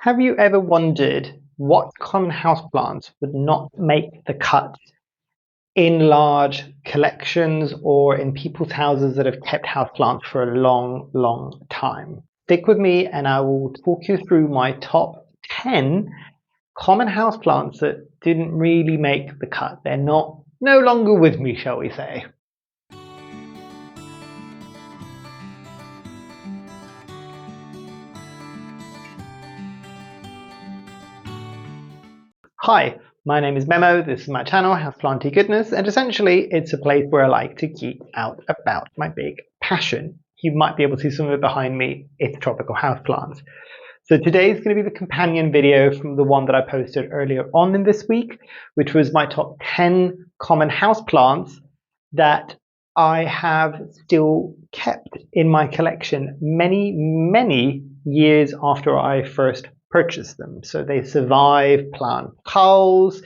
Have you ever wondered what common houseplants would not make the cut in large collections or in people's houses that have kept houseplants for a long, long time? Stick with me and I will talk you through my top 10 common houseplants that didn't really make the cut. They're no longer with me, shall we say. Hi, my name is Memo, this is my channel, Houseplantygoodness, and essentially it's a place where I like to geek out about my big passion. You might be able to see some of it behind me, it's tropical houseplants. So today is going to be the companion video from the one that I posted earlier on in this week, which was my top 10 common houseplants that I have still kept in my collection many years after I first purchased them. So they survive plant culls,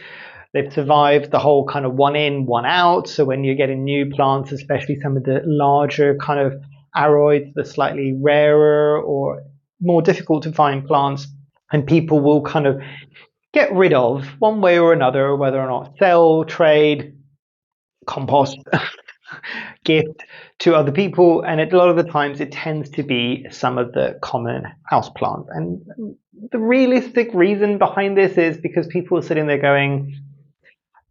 they've survived the whole kind of one in, one out. So when you're getting new plants, especially some of the larger kind of aroids, the slightly rarer or more difficult to find plants, and people will kind of get rid of one way or another, whether or not sell, trade, compost, gift to other people, and a lot of the times it tends to be some of the common houseplants. And the realistic reason behind this is because people are sitting there going,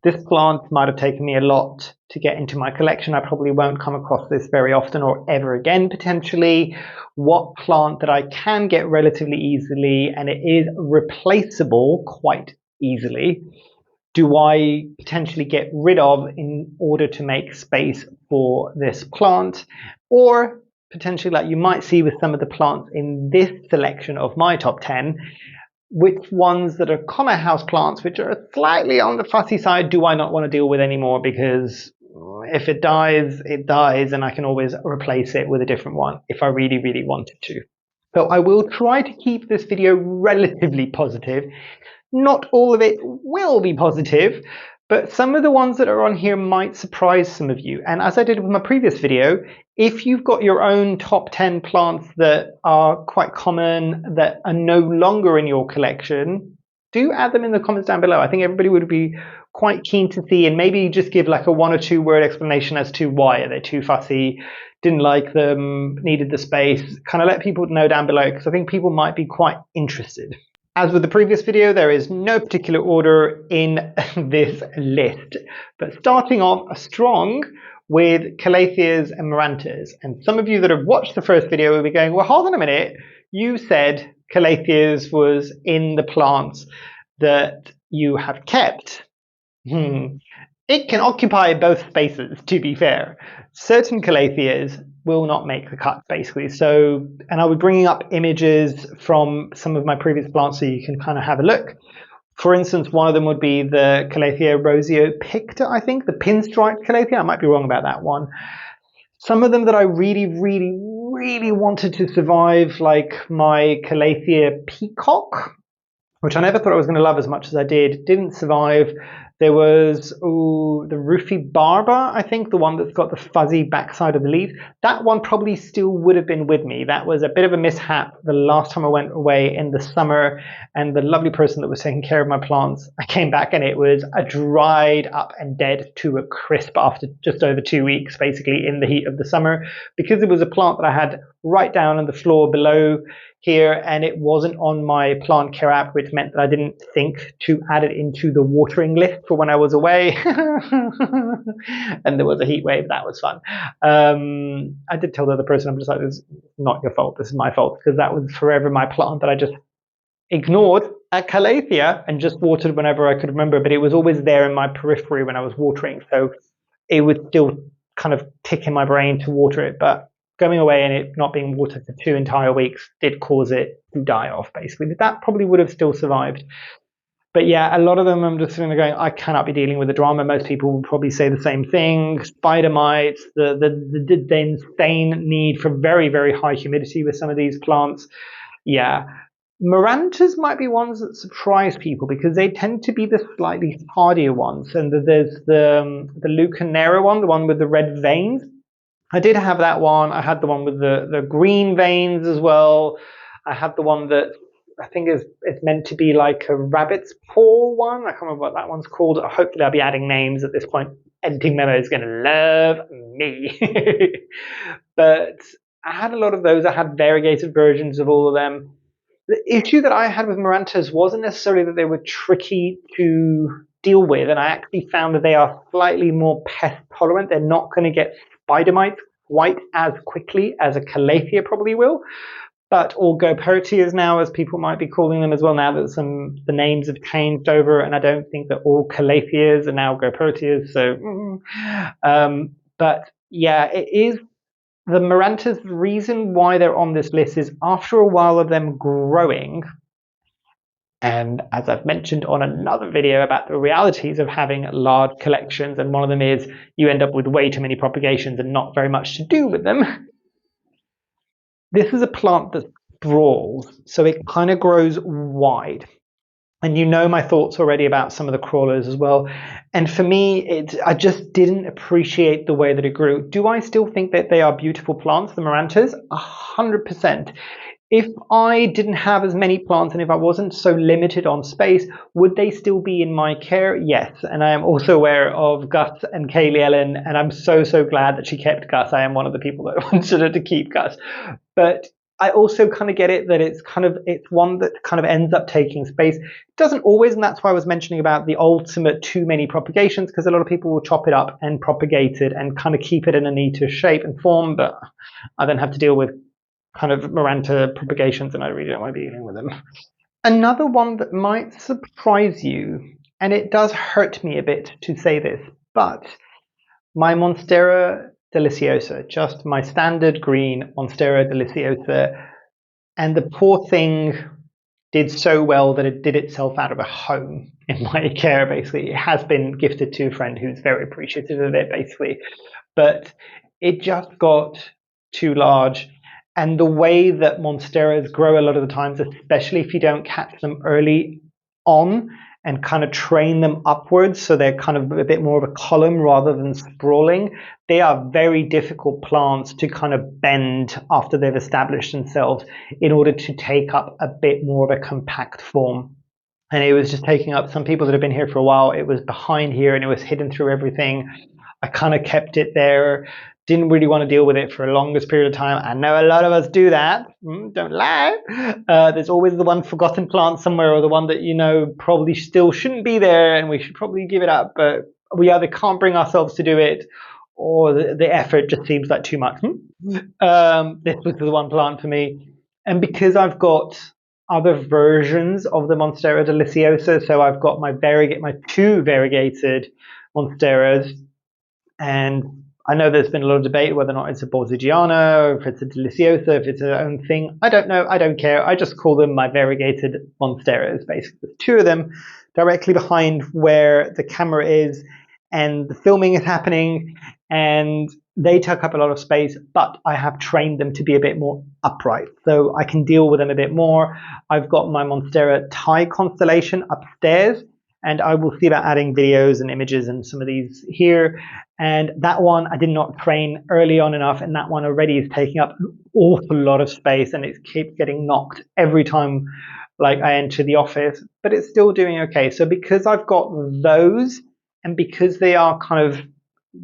this plant might have taken me a lot to get into my collection. I probably won't come across this very often or ever again, potentially. What plant that I can get relatively easily and it is replaceable quite easily do I potentially get rid of in order to make space for this plant? Or potentially, like you might see with some of the plants in this selection of my top 10, which ones that are common house plants, which are slightly on the fussy side, do I not want to deal with anymore? Because if it dies, it dies, and I can always replace it with a different one if I really wanted to. So I will try to keep this video relatively positive. Not all of it will be positive, but some of the ones that are on here might surprise some of you. And as I did with my previous video, if you've got your own top 10 plants that are quite common, that are no longer in your collection, do add them in the comments down below. I think everybody would be quite keen to see, and maybe just give like a 1 or 2 word explanation as to why. Are they too fussy, didn't like them, needed the space? Kind of let people know down below, because I think people might be quite interested. As with the previous video, there is no particular order in this list, but starting off strong with Calatheas and Marantas. And some of you that have watched the first video will be going, well, hold on a minute, you said Calatheas was in the plants that you have kept. It can occupy both spaces, to be fair. Certain Calatheas will not make the cut, basically. So, and I was bringing up images from some of my previous plants so you can kind of have a look. For instance, one of them would be the Calathea roseo picta, I think, the pinstriped Calathea. I might be wrong about that one. Some of them that I really wanted to survive, like my Calathea peacock, which I never thought I was going to love as much as I did, didn't survive. There was the Rufi Barba, I think, the one that's got the fuzzy backside of the leaf. That one probably still would have been with me. That was a bit of a mishap the last time I went away in the summer, and the lovely person that was taking care of my plants, I came back and it was dried up and dead to a crisp after just over 2 weeks, basically, in the heat of the summer, because it was a plant that I had right down on the floor below here, and it wasn't on my plant care app, which meant that I didn't think to add it into the watering list for when I was away. And there was a heat wave. That was fun. I did tell the other person, I'm just like, this is not your fault, this is my fault, because that was forever my plant that I just ignored at Calathea and just watered whenever I could remember, but it was always there in my periphery when I was watering, so it would still kind of tick in my brain to water it, but going away and it not being watered for 2 entire weeks did cause it to die off, basically. But that probably would have still survived. But yeah, a lot of them I'm just sitting there going, I cannot be dealing with the drama. Most people will probably say the same thing. Spider mites, the insane need for very high humidity with some of these plants. Yeah. Marantas might be ones that surprise people because they tend to be the slightly hardier ones. And there's the Lucanera one, the one with the red veins. I did have that one. I had the one with the green veins as well. I had the one that I think it's meant to be like a rabbit's paw one. I can't remember what that one's called. Hopefully I'll be adding names at this point. Editing Memo is going to love me. But I had a lot of those. I had variegated versions of all of them. The issue that I had with Marantas wasn't necessarily that they were tricky to deal with, and I actually found that they are slightly more pest tolerant. They're not going to get spider mites quite as quickly as a Calathea probably will. But or Gopertias now, as people might be calling them as well, now that the names have changed over, and I don't think that all Calatheas are now Gopertias. So, but yeah, it is the Marantas. The reason why they're on this list is after a while of them growing, and as I've mentioned on another video about the realities of having large collections, and one of them is you end up with way too many propagations and not very much to do with them. This is a plant that sprawls, so it kind of grows wide. And you know my thoughts already about some of the crawlers as well. And for me, I just didn't appreciate the way that it grew. Do I still think that they are beautiful plants, the Marantas? 100%. If I didn't have as many plants and if I wasn't so limited on space, would they still be in my care? Yes. And I am also aware of Gus and Kaylee Ellen, and I'm so glad that she kept Gus. I am one of the people that wanted her to keep Gus. But I also kind of get it that it's one that kind of ends up taking space. It doesn't always, and that's why I was mentioning about the ultimate too many propagations, because a lot of people will chop it up and propagate it and kind of keep it in a neater shape and form, but I then have to deal with kind of Maranta propagations, and I really don't want to be dealing with them. Another one that might surprise you, and it does hurt me a bit to say this, but my Monstera Deliciosa, just my standard green Monstera Deliciosa, and the poor thing did so well that it did itself out of a home in my care, basically. It has been gifted to a friend who's very appreciative of it, basically. But it just got too large. And the way that Monsteras grow a lot of the times, especially if you don't catch them early on and kind of train them upwards, so they're kind of a bit more of a column rather than sprawling, they are very difficult plants to kind of bend after they've established themselves in order to take up a bit more of a compact form. And it was just taking up, some people that have been here for a while, it was behind here and it was hidden through everything. I kind of kept it there. Didn't really want to deal with it for a longest period of time. I know a lot of us do that. Don't lie. There's always the one forgotten plant somewhere, or the one that you know probably still shouldn't be there and we should probably give it up, but we either can't bring ourselves to do it, or the effort just seems like too much. This was the one plant for me. And because I've got other versions of the Monstera Deliciosa, so I've got my two variegated Monsteras, and I know there's been a lot of debate whether or not it's a Borsigiana, or if it's a Deliciosa, if it's their own thing. I don't know. I don't care. I just call them my variegated Monsteras, basically. There's two of them directly behind where the camera is and the filming is happening, and they took up a lot of space, but I have trained them to be a bit more upright, so I can deal with them a bit more. I've got my Monstera Thai constellation upstairs, and I will see about adding videos and images and some of these here. And that one I did not train early on enough, and that one already is taking up an awful lot of space, and it keeps getting knocked every time like I enter the office, but it's still doing okay. So because I've got those, and because they are kind of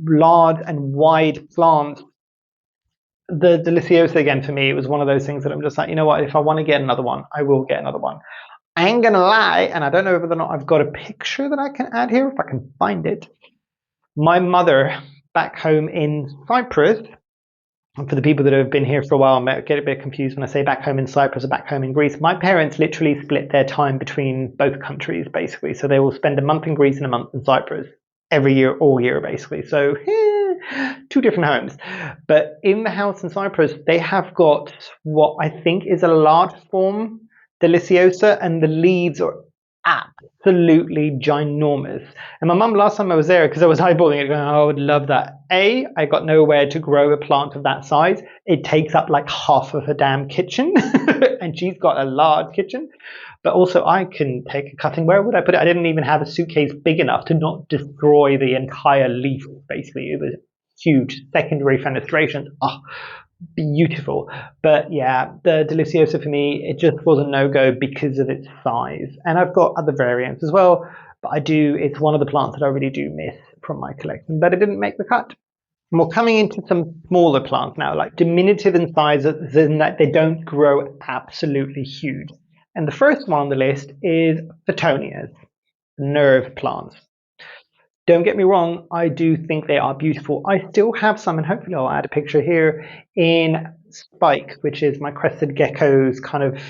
large and wide plants, the Deliciosa, again, for me, it was one of those things that I'm just like, you know what, if I want to get another one, I will get another one. I ain't gonna lie, and I don't know whether or not I've got a picture that I can add here, if I can find it. My mother, back home in Cyprus, and for the people that have been here for a while, I get a bit confused when I say back home in Cyprus or back home in Greece. My parents literally split their time between both countries, basically. So they will spend a month in Greece and a month in Cyprus every year, all year, basically. So two different homes. But in the house in Cyprus, they have got what I think is a large form Deliciosa, and the leaves are absolutely ginormous. And my mum, last time I was there, because I was eyeballing it, going, oh, I would love that. I got nowhere to grow a plant of that size. It takes up like half of her damn kitchen, and she's got a large kitchen. But also, I can take a cutting. Where would I put it? I didn't even have a suitcase big enough to not destroy the entire leaf, basically. It was huge. Secondary fenestrations. beautiful. But yeah, the Deliciosa for me, it just was a no-go because of its size. And I've got other variants as well, but it's one of the plants that I really do miss from my collection, but it didn't make the cut. And we're coming into some smaller plants now, like diminutive in size, in that they don't grow absolutely huge. And the first one on the list is Fittonias, nerve plants. Don't get me wrong, I do think they are beautiful. I still have some, and hopefully I'll add a picture here, in Spike, which is my crested gecko's kind of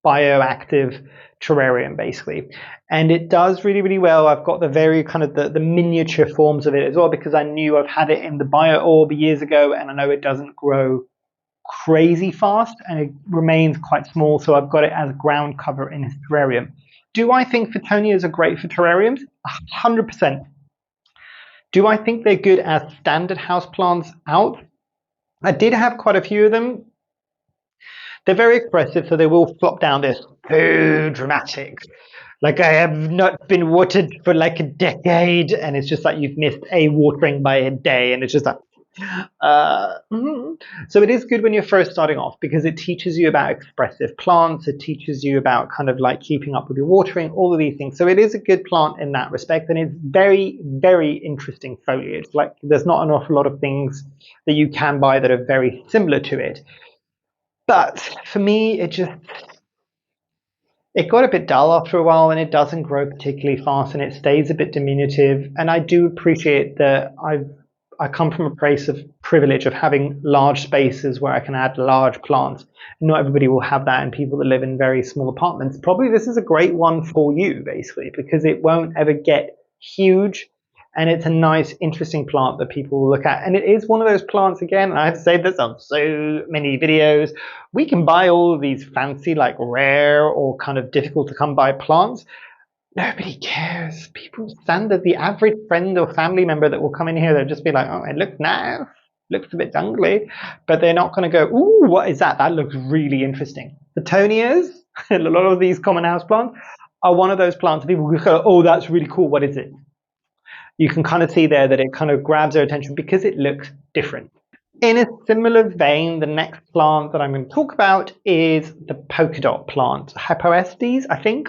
bioactive terrarium, basically. And it does really, really well. I've got the very kind of the miniature forms of it as well, because I knew I've had it in the bio orb years ago, and I know it doesn't grow crazy fast and it remains quite small, so I've got it as ground cover in his terrarium. Do I think Fittonias are great for terrariums? 100%. Do I think they're good as standard houseplants out? I did have quite a few of them. They're very expressive, so they will flop down this so dramatic. Like, I have not been watered for like a decade, and it's just like you've missed a watering by a day, and it's just like, So it is good when you're first starting off, because it teaches you about expressive plants. It teaches you about kind of like keeping up with your watering, all of these things. So it is a good plant in that respect, and it's very, very interesting foliage. Like, there's not an awful lot of things that you can buy that are very similar to it. But for me, it got a bit dull after a while, and it doesn't grow particularly fast, and it stays a bit diminutive. And I do appreciate that I come from a place of privilege of having large spaces where I can add large plants. Not everybody will have that, and people that live in very small apartments, probably this is a great one for you, basically, because it won't ever get huge, and it's a nice, interesting plant that people will look at. And it is one of those plants, again, I have to say this on so many videos, we can buy all of these fancy, like rare or kind of difficult to come by plants. Nobody cares. People standard, the average friend or family member that will come in here, they'll just be like, oh, it looks nice, looks a bit jungly, but they're not going to go, ooh, what is that? That looks really interesting. The Tonias, a lot of these common house plants, are one of those plants people go, oh, that's really cool. What is it? You can kind of see there that it kind of grabs their attention because it looks different. In a similar vein, the next plant that I'm going to talk about is the polka dot plant, Hypoestes, I think.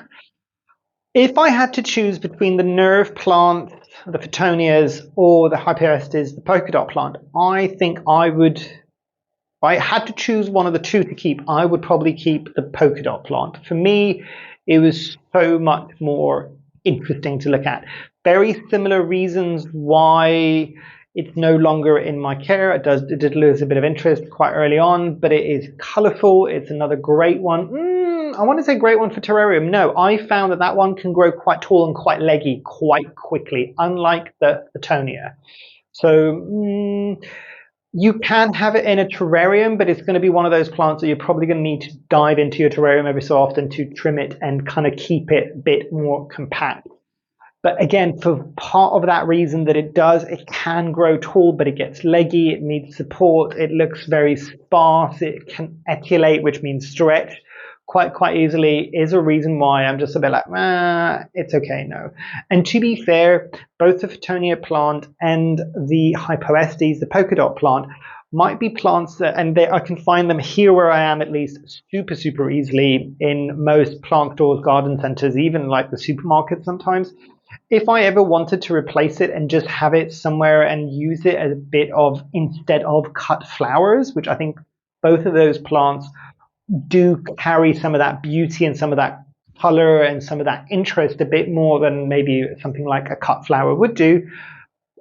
If I had to choose between the nerve plant, the Fittonias, or the Hypoestes, the polka dot plant, I think if I had to choose one of the two to keep, I would probably keep the polka dot plant. For me, it was so much more interesting to look at. Very similar reasons why it's no longer in my care. It did lose a bit of interest quite early on, but it is colourful. It's another great one. I want to say great one for terrarium. No, I found that one can grow quite tall and quite leggy quite quickly, unlike the Fittonia. So you can have it in a terrarium, but it's going to be one of those plants that you're probably going to need to dive into your terrarium every so often to trim it and kind of keep it a bit more compact. But again, for part of that reason that it can grow tall, but it gets leggy, it needs support, it looks very sparse, it can etiolate, which means stretch quite easily, is a reason why I'm just a bit like, it's okay, no. And to be fair, both the Fittonia plant and the Hypoestes, the polka dot plant, might be plants that, and I can find them here where I am at least super easily in most plant stores, garden centers, even like the supermarket sometimes. If I ever wanted to replace it and just have it somewhere and use it as a bit of, instead of cut flowers, which I think both of those plants do carry some of that beauty and some of that color and some of that interest a bit more than maybe something like a cut flower would do,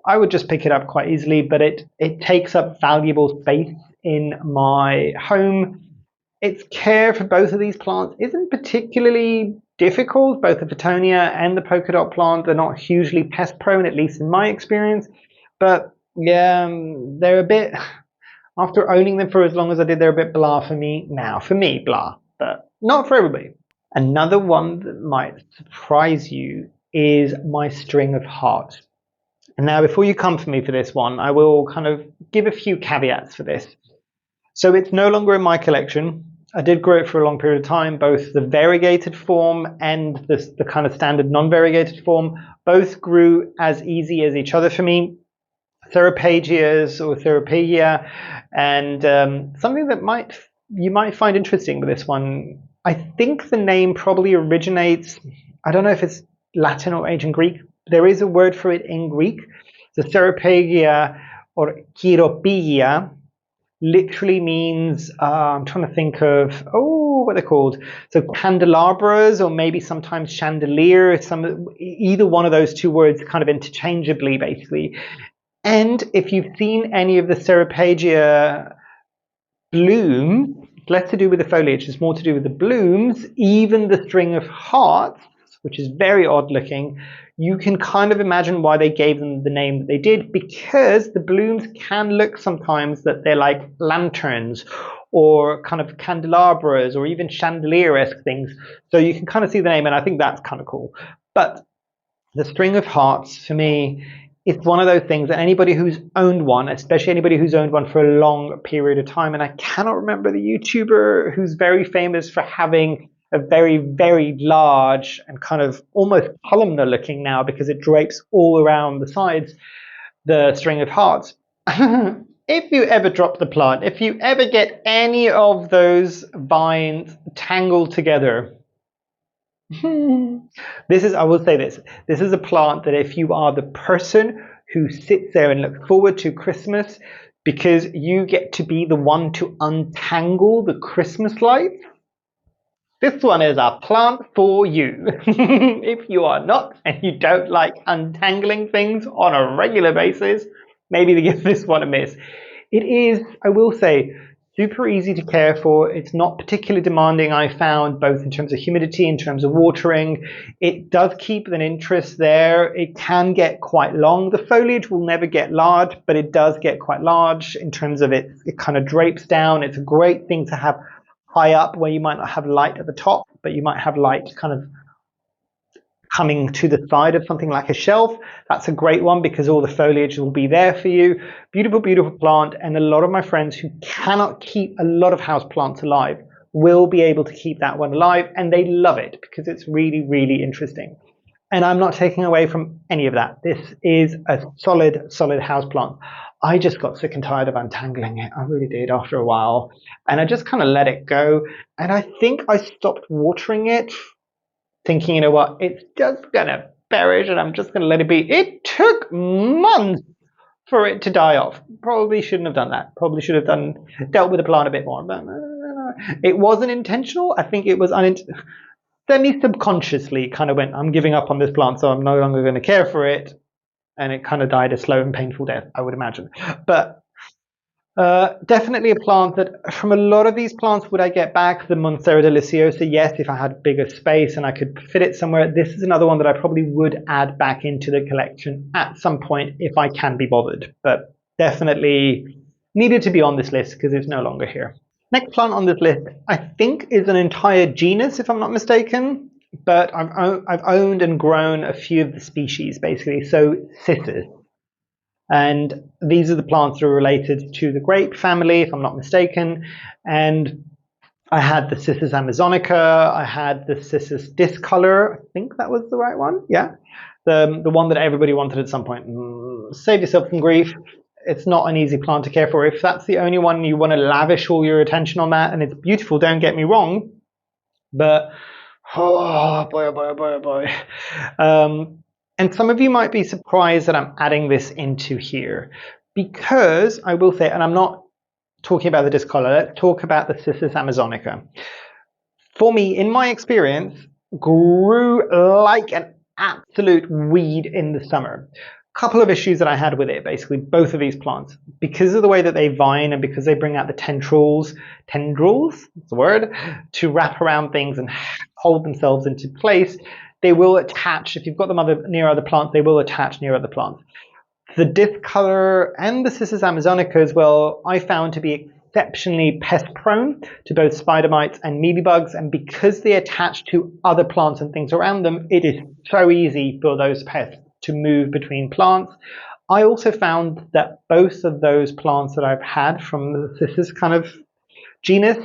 I would just pick it up quite easily, but it takes up valuable space in my home. Its care for both of these plants isn't particularly difficult. Both the Fittonia and the polka dot plant are not hugely pest prone, at least in my experience. But yeah, they're a bit, after owning them for as long as I did, they're a bit blah for me now. For me, blah, but not for everybody. Another one that might surprise you is my string of hearts. And now, before you come for me for this one, I will kind of give a few caveats for this. So it's no longer in my collection. I did grow it for a long period of time. Both the variegated form and the kind of standard non-variegated form both grew as easy as each other for me. Ceropagias or Ceropagia, and something that you might find interesting with this one. I think the name probably originates, I don't know if it's Latin or ancient Greek. There is a word for it in Greek. The Ceropagia or Chiropigia literally means, I'm trying to think of, what they're called. So candelabras, or maybe sometimes chandelier, either one of those two words kind of interchangeably, basically. And if you've seen any of the Ceropagia bloom, less to do with the foliage, it's more to do with the blooms, even the string of hearts, which is very odd looking, you can kind of imagine why they gave them the name that they did, because the blooms can look sometimes that they're like lanterns or kind of candelabras or even chandelier-esque things. So you can kind of see the name, and I think that's kind of cool. But the string of hearts, for me, it's one of those things that anybody who's owned one, especially anybody who's owned one for a long period of time, and I cannot remember the YouTuber who's very famous for having a very, very large and kind of almost columnar looking now, because it drapes all around the sides, the string of hearts. If you ever drop the plant, if you ever get any of those vines tangled together, I will say this is a plant that if you are the person who sits there and looks forward to Christmas because you get to be the one to untangle the Christmas lights, this one is a plant for you. If you are not and you don't like untangling things on a regular basis, maybe give this one a miss. It is, I will say, super easy to care for. It's not particularly demanding, I found, both in terms of humidity, in terms of watering. It does keep an interest there. It can get quite long. The foliage will never get large, but it does get quite large in terms of it kind of drapes down. It's a great thing to have high up where you might not have light at the top, but you might have light kind of coming to the side of something like a shelf. That's a great one because all the foliage will be there for you. Beautiful, beautiful plant. And a lot of my friends who cannot keep a lot of house plants alive will be able to keep that one alive, and they love it because it's really, really interesting. And I'm not taking away from any of that. This is a solid, solid house plant. I just got sick and tired of untangling it. I really did after a while. And I just kind of let it go. And I think I stopped watering it, thinking, you know what, it's just going to perish and I'm just going to let it be. It took months for it to die off. Probably shouldn't have done that. Probably should have dealt with the plant a bit more. But it wasn't intentional. I think it was semi-subconsciously kind of went, I'm giving up on this plant, so I'm no longer going to care for it. And it kind of died a slow and painful death, I would imagine. But definitely a plant that, from a lot of these plants, would I get back the Monstera Deliciosa? Yes, if I had bigger space and I could fit it somewhere. This is another one that I probably would add back into the collection at some point if I can be bothered. But definitely needed to be on this list because it's no longer here. Next plant on this list, I think, is an entire genus, if I'm not mistaken. But I've owned and grown a few of the species, basically. So Cissus. And these are the plants that are related to the grape family, if I'm not mistaken. And I had the Cissus amazonica, I had the Cissus discolor, I think that was the right one, yeah. The one that everybody wanted at some point. Save yourself some grief. It's not an easy plant to care for. If that's the only one you want to lavish all your attention on that, and it's beautiful, don't get me wrong, but oh boy, oh boy, oh boy, oh boy. And some of you might be surprised that I'm adding this into here, because I will say, and I'm not talking about the discolor, let's talk about the Cissus amazonica. For me, in my experience, grew like an absolute weed in the summer. Couple of issues that I had with it, basically, both of these plants. Because of the way that they vine and because they bring out the tendrils, that's the word, to wrap around things and hold themselves into place, they will attach. If you've got them near other plants, they will attach near other plants. The discolor and the Cissus amazonica as well, I found to be exceptionally pest prone to both spider mites and mealybugs, and because they attach to other plants and things around them, it is so easy for those pests to move between plants. I also found that both of those plants that I've had from the Cissus kind of genus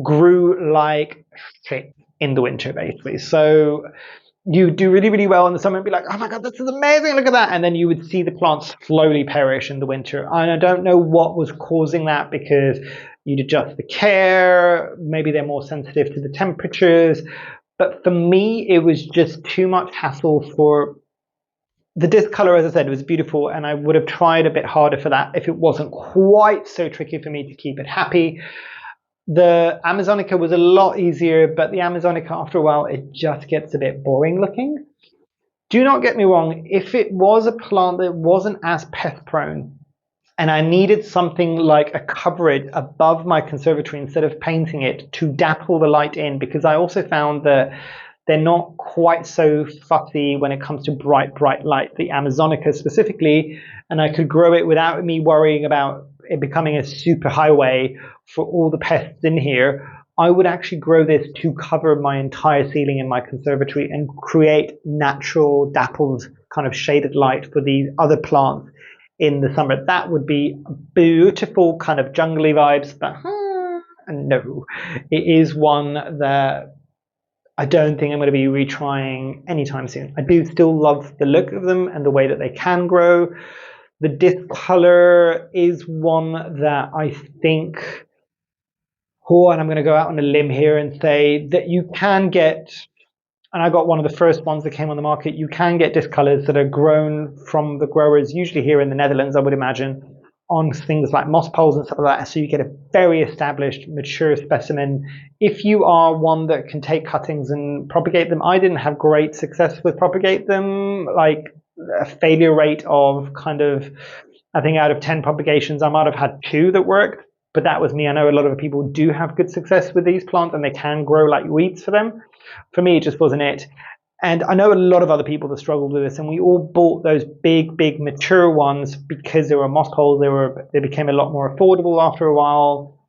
grew like shit in the winter, basically. So you do really, really well in the summer and be like, oh my God, this is amazing, look at that. And then you would see the plants slowly perish in the winter. And I don't know what was causing that, because you'd adjust the care, maybe they're more sensitive to the temperatures. But for me, it was just too much hassle for the disc color. As I said, it was beautiful, and I would have tried a bit harder for that if it wasn't quite so tricky for me to keep it happy. The Amazonica was a lot easier, but the Amazonica, after a while, it just gets a bit boring looking. Do not get me wrong, if it was a plant that wasn't as pest prone, and I needed something like a coverage above my conservatory instead of painting it to dapple the light in, because I also found that they're not quite so fussy when it comes to bright, bright light, the Amazonica specifically, and I could grow it without me worrying about it becoming a super highway for all the pests in here. I would actually grow this to cover my entire ceiling in my conservatory and create natural dappled kind of shaded light for these other plants in the summer. That would be beautiful kind of jungly vibes, but no, it is one that I don't think I'm going to be retrying anytime soon. I do still love the look of them and the way that they can grow. The disc color is one that I think, and I'm going to go out on a limb here and say that you can get, and I got one of the first ones that came on the market, you can get disc colors that are grown from the growers, usually here in the Netherlands, I would imagine, on things like moss poles and stuff like that. So you get a very established, mature specimen. If you are one that can take cuttings and propagate them, I didn't have great success with propagate them, like a failure rate of kind of, I think out of 10 propagations, I might have had 2 that worked, but that was me. I know a lot of people do have good success with these plants and they can grow like weeds for them. For me, it just wasn't it. And I know a lot of other people that struggled with this, and we all bought those big, big mature ones because they were moss poles. They became a lot more affordable after a while.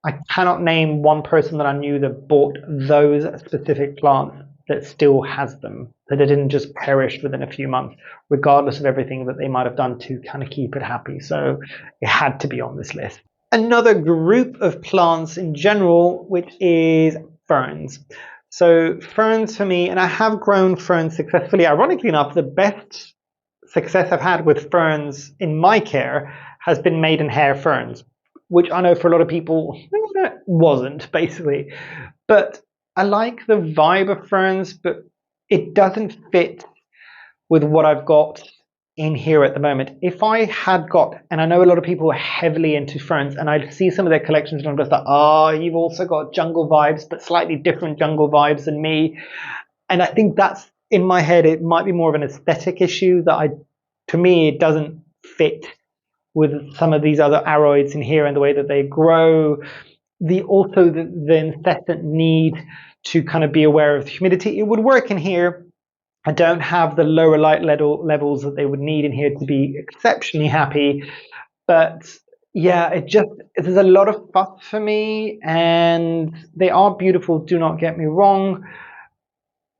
I cannot name one person that I knew that bought those specific plants that still has them, that it didn't just perish within a few months, regardless of everything that they might have done to kind of keep it happy. So it had to be on this list. Another group of plants in general, which is ferns. So ferns for me, and I have grown ferns successfully. Ironically enough, the best success I've had with ferns in my care has been maidenhair ferns, which I know for a lot of people wasn't, basically. But I like the vibe of ferns, but it doesn't fit with what I've got in here at the moment. If I had got, and I know a lot of people are heavily into ferns, and I see some of their collections and I'm just like, oh, you've also got jungle vibes, but slightly different jungle vibes than me. And I think that's, in my head, it might be more of an aesthetic issue that to me, it doesn't fit with some of these other aroids in here and the way that they grow. The incessant need to kind of be aware of the humidity. It would work in here. I don't have the lower light levels that they would need in here to be exceptionally happy. But yeah, there's a lot of fuss for me, and they are beautiful, do not get me wrong,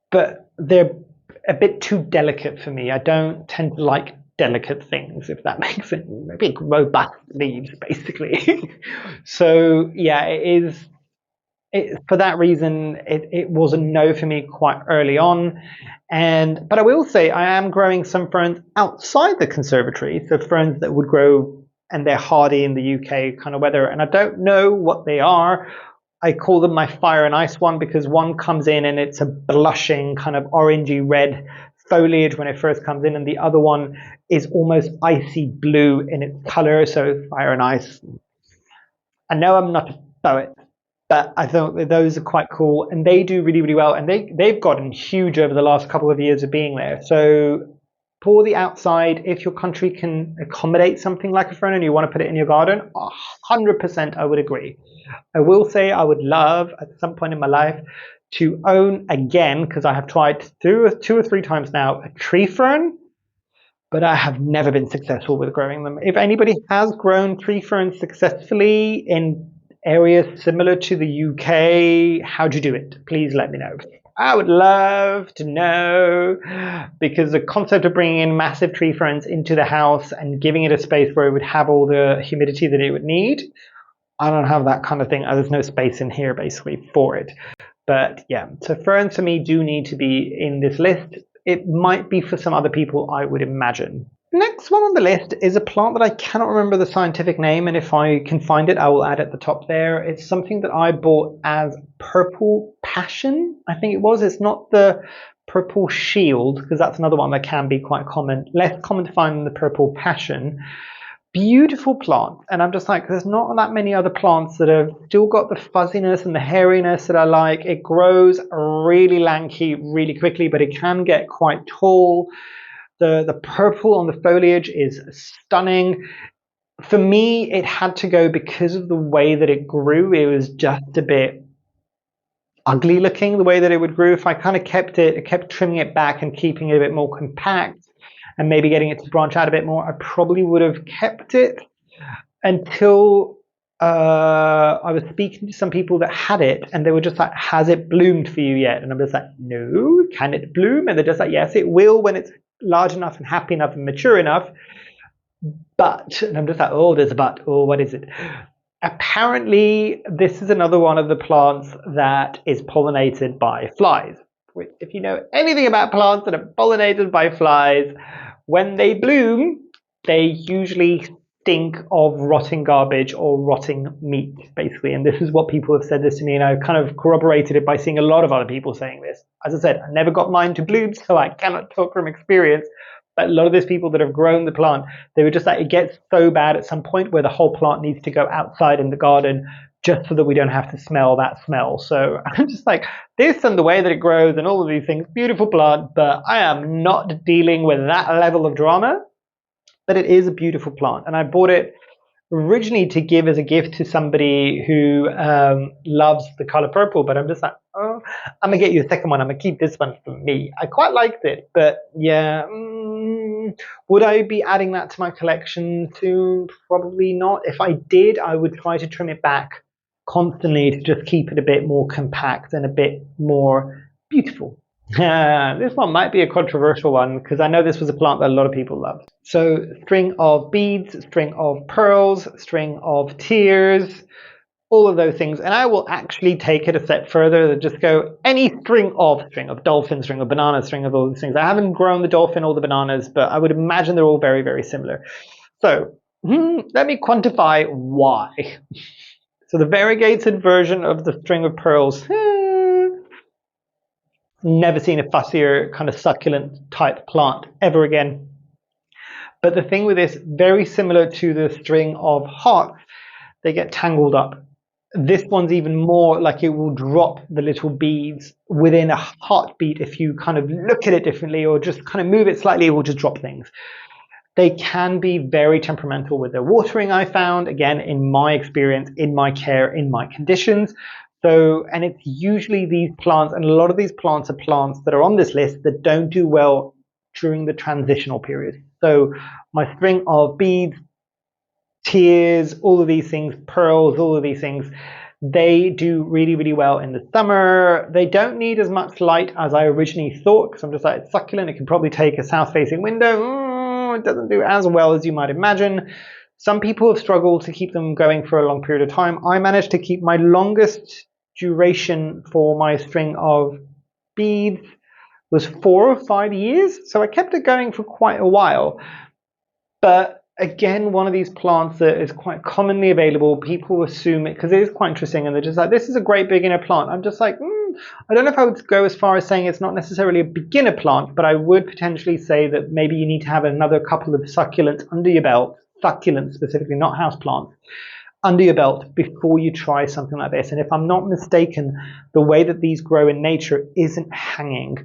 but they're a bit too delicate for me. I don't tend to like delicate things, if that makes sense. Big robust leaves, basically. So yeah, for that reason, it was a no for me quite early on. But I will say I am growing some ferns outside the conservatory, so ferns that would grow, and they're hardy in the UK kind of weather, and I don't know what they are. I call them my fire and ice one, because one comes in and it's a blushing kind of orangey red foliage when it first comes in, and the other one is almost icy blue in its color, so fire and ice. I know I'm not a poet, but I thought that those are quite cool, and they do really, really well, and they've gotten huge over the last couple of years of being there. So for the outside, if your country can accommodate something like a fern and you want to put it in your garden, 100% I would agree. I will say I would love at some point in my life to own again, because I have tried two or three times now, a tree fern, but I have never been successful with growing them. If anybody has grown tree ferns successfully in areas similar to the UK, how'd you do it? Please let me know. I would love to know, because the concept of bringing in massive tree ferns into the house and giving it a space where it would have all the humidity that it would need, I don't have that kind of thing. There's no space in here basically for it. But yeah, so ferns for me do need to be in this list. It might be for some other people, I would imagine. Next one on the list is a plant that I cannot remember the scientific name, and if I can find it, I will add it at the top there. It's something that I bought as purple passion, I think it was. It's not the purple shield, because that's another one that can be quite common. Less common to find than the purple passion. Beautiful plant, and I'm just like, there's not that many other plants that have still got the fuzziness and the hairiness that I like. It grows really lanky really quickly, but it can get quite tall. The purple on the foliage is stunning. For me, it had to go because of the way that it grew. It was just a bit ugly looking, the way that it would grow. If I kind of kept trimming it back and keeping it a bit more compact and maybe getting it to branch out a bit more, I probably would have kept it until I was speaking to some people that had it, and they were just like, has it bloomed for you yet? And I'm just like, no. Can it bloom? And they're just like, yes, it will when it's large enough and happy enough and mature enough. But, and I'm just like, oh, there's a but. Oh, what is it? Apparently, this is another one of the plants that is pollinated by flies. Which, if you know anything about plants that are pollinated by flies, when they bloom, they usually stink of rotting garbage or rotting meat, basically. And this is what people have said this to me, and I've kind of corroborated it by seeing a lot of other people saying this. As I said, I never got mine to bloom, so I cannot talk from experience. But a lot of these people that have grown the plant, they were just like, it gets so bad at some point where the whole plant needs to go outside in the garden just so that we don't have to smell that smell. So I'm just like, this and the way that it grows and all of these things, beautiful plant, but I am not dealing with that level of drama. But it is a beautiful plant, and I bought it originally to give as a gift to somebody who loves the color purple, but I'm just like, oh, I'm gonna get you a second one. I'm gonna keep this one for me. I quite liked it, but yeah, would I be adding that to my collection soon? Probably not. If I did, I would try to trim it back constantly to just keep it a bit more compact and a bit more beautiful. This one might be a controversial one because I know this was a plant that a lot of people loved. So string of beads, string of pearls, string of tears, all of those things. And I will actually take it a step further and just go any string of dolphin, string of banana, string of all these things. I haven't grown the dolphin or the bananas, but I would imagine they're all very, very similar. So let me quantify why. So the variegated version of the string of pearls, never seen a fussier kind of succulent type plant ever again. But the thing with this, very similar to the string of hearts, they get tangled up. This one's even more like it will drop the little beads within a heartbeat if you kind of look at it differently or just kind of move it slightly, it will just drop things. They can be very temperamental with their watering, I found, again, in my experience, in my care, in my conditions. So, and it's usually these plants, and a lot of these plants are plants that are on this list that don't do well during the transitional period. So my string of beads, tears, all of these things, pearls, all of these things, they do really, really well in the summer. They don't need as much light as I originally thought, because I'm just like, it's succulent. It can probably take a south-facing window. It doesn't do as well as you might imagine. Some people have struggled to keep them going for a long period of time. I managed to keep my longest duration for my string of beads was 4 or 5 years. So I kept it going for quite a while. But again, one of these plants that is quite commonly available, people assume it because it is quite interesting, and they're just like, this is a great beginner plant. I'm just like, I don't know if I would go as far as saying it's not necessarily a beginner plant, but I would potentially say that maybe you need to have another couple of succulents under your belt, succulents specifically, not houseplants, under your belt before you try something like this. And if I'm not mistaken, the way that these grow in nature isn't hanging.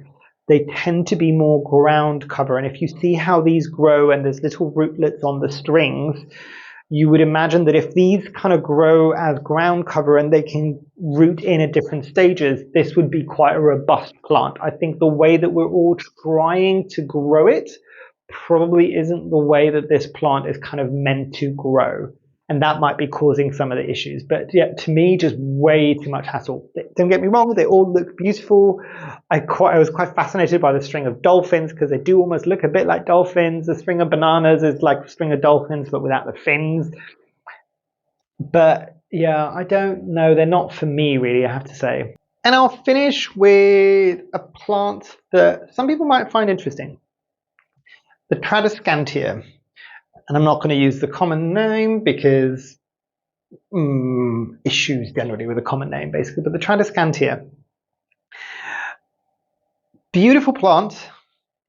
They tend to be more ground cover. And if you see how these grow and there's little rootlets on the strings, you would imagine that if these kind of grow as ground cover and they can root in at different stages, this would be quite a robust plant. I think the way that we're all trying to grow it probably isn't the way that this plant is kind of meant to grow. And that might be causing some of the issues. But yeah, to me, just way too much hassle. Don't get me wrong, they all look beautiful. I was quite fascinated by the string of dolphins because they do almost look a bit like dolphins. The string of bananas is like the string of dolphins, but without the fins. But yeah, I don't know. They're not for me, really, I have to say. And I'll finish with a plant that some people might find interesting. The Tradescantia. And I'm not going to use the common name because issues generally with a common name, basically. But the Tradescantia. Beautiful plant.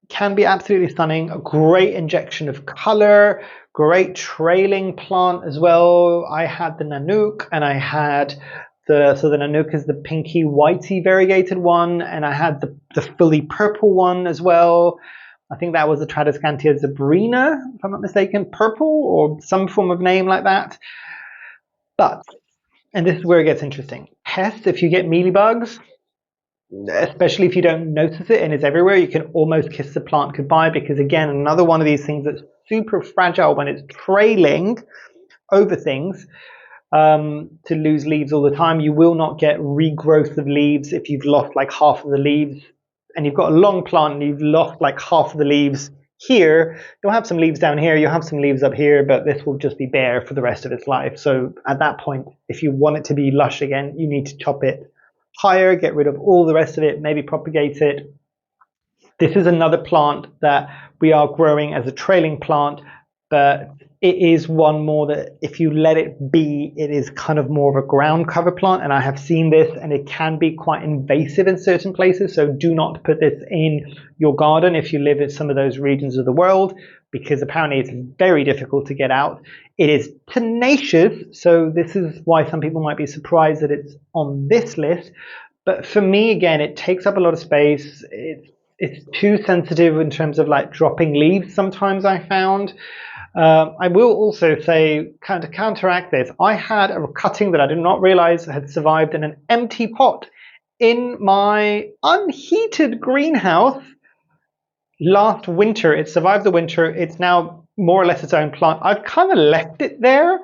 Can be absolutely stunning. A great injection of color. Great trailing plant as well. I had the Nanook and I had the Nanook is the pinky whitey variegated one, and I had the fully purple one as well. I think that was the Tradescantia zebrina, if I'm not mistaken, purple or some form of name like that. But, and this is where it gets interesting, pests, if you get mealybugs, especially if you don't notice it and it's everywhere, you can almost kiss the plant goodbye, because again, another one of these things that's super fragile when it's trailing over things, to lose leaves all the time. You will not get regrowth of leaves if you've lost like half of the leaves, and you've got a long plant and you've lost like half of the leaves here. You'll have some leaves down here, you'll have some leaves up here, but this will just be bare for the rest of its life. So at that point, if you want it to be lush again, you need to chop it higher, get rid of all the rest of it, maybe propagate it. This is another plant that we are growing as a trailing plant, but it is one more that if you let it be, it is kind of more of a ground cover plant. And I have seen this and it can be quite invasive in certain places. So do not put this in your garden if you live in some of those regions of the world, because apparently it's very difficult to get out. It is tenacious. So this is why some people might be surprised that it's on this list. But for me, again, it takes up a lot of space. It's too sensitive in terms of like dropping leaves sometimes, I found. I will also say, kind of to counteract this, I had a cutting that I did not realize had survived in an empty pot in my unheated greenhouse last winter. It survived the winter. It's now more or less its own plant. I've kind of left it there.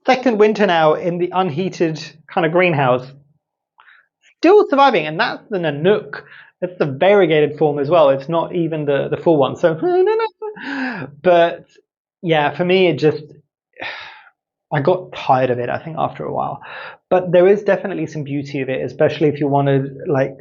Second winter now in the unheated kind of greenhouse. Still surviving, and that's the Nanook. It's the variegated form as well. It's not even the full one. So, but yeah, for me, it just, I got tired of it, I think, after a while. But there is definitely some beauty of it, especially if you wanted like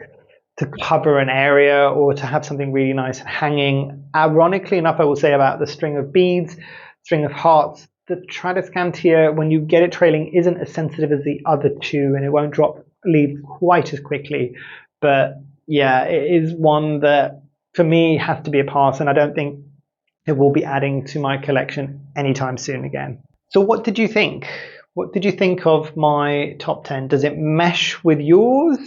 to cover an area or to have something really nice hanging. Ironically enough, I will say about the string of beads, string of hearts, the Tradescantia, when you get it trailing, isn't as sensitive as the other two, and it won't drop leaves quite as quickly. But yeah, it is one that for me has to be a pass, and I don't think it will be adding to my collection anytime soon again. So what did you think? What did you think of my top 10? Does it mesh with yours?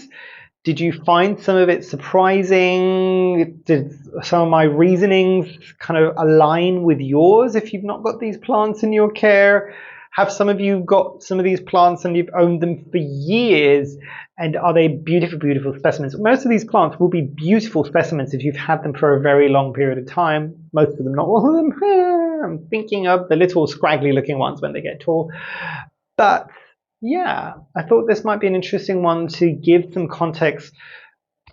Did you find some of it surprising? Did some of my reasonings kind of align with yours if you've not got these plants in your care? Have some of you got some of these plants and you've owned them for years? And are they beautiful, beautiful specimens? Most of these plants will be beautiful specimens if you've had them for a very long period of time. Most of them, not all of them. I'm thinking of the little scraggly looking ones when they get tall. But yeah, I thought this might be an interesting one to give some context,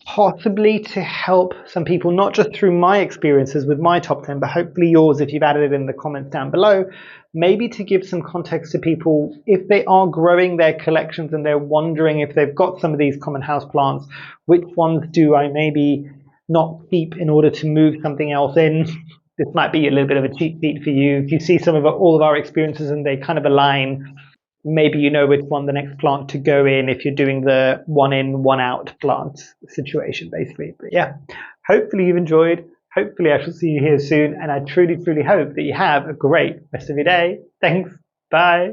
possibly to help some people, not just through my experiences with my top 10, but hopefully yours if you've added it in the comments down below, maybe to give some context to people if they are growing their collections and they're wondering if they've got some of these common house plants, which ones do I maybe not keep in order to move something else in. This might be a little bit of a cheat sheet for you. If you see some of all of our experiences and they kind of align, maybe you know which one the next plant to go in if you're doing the one in, one out plant situation, basically. But yeah, hopefully you've enjoyed. Hopefully I shall see you here soon. And I truly, truly hope that you have a great rest of your day. Thanks. Bye.